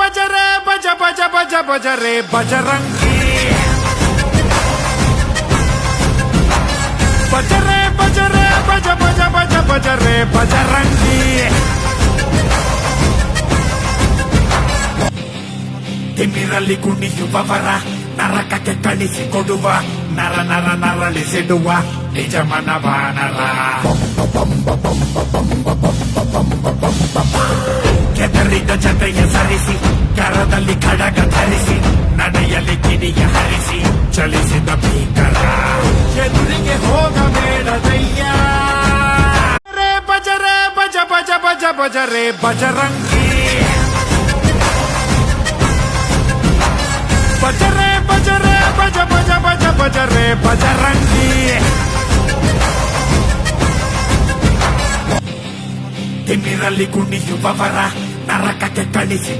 ಬಜರೆ ಬಜ ಬಜ ಬಜ ಬಜರೆ ಬಜರಂಗಿ ಬಜರೆ ಬಜರೆ ಬಜ ಬಜ ಬಜ ಬಜರೆ ಬಜರಂಗಿ ತಿಮ್ಮಿರಲ್ಲಿ ಕುಣಿಯುವವರ ನರಕಕ್ಕೆ ಕಳಿಸಿಕೊಡುವ ನರ ನರ ನರಳಿಸಿಡುವ ನಿಜಮನ ಬಾನರ ಕೆದರಿದ ಜತೆಯ ಸರಿಸಿ ಕರದಲ್ಲಿ ಖಡಗ ಧರಿಸಿ ನಡೆಯಲಿ ಕಿಡಿಯ ಹರಿಸಿ ಚಲಿಸಿದ ಭೀಕರ ಎದುರಿಗೆ ಹೋಗಬೇಡದಯ್ಯ ಬಜರೆ ಬಜ ಬಜ ಬಜ ಬಜರೆ ಬಜರಂಗಿ ಬಜರೆ ಬಜರೆ ಬಜ ಬಜ ಬಜ ಬಜರೆ ಬಜರಂಗಿ ತಿಮ್ಮಿರಲ್ಲಿ ಕುಣಿಯುವವರ ನರಕಕ್ಕೆ ಕಳಿಸಿ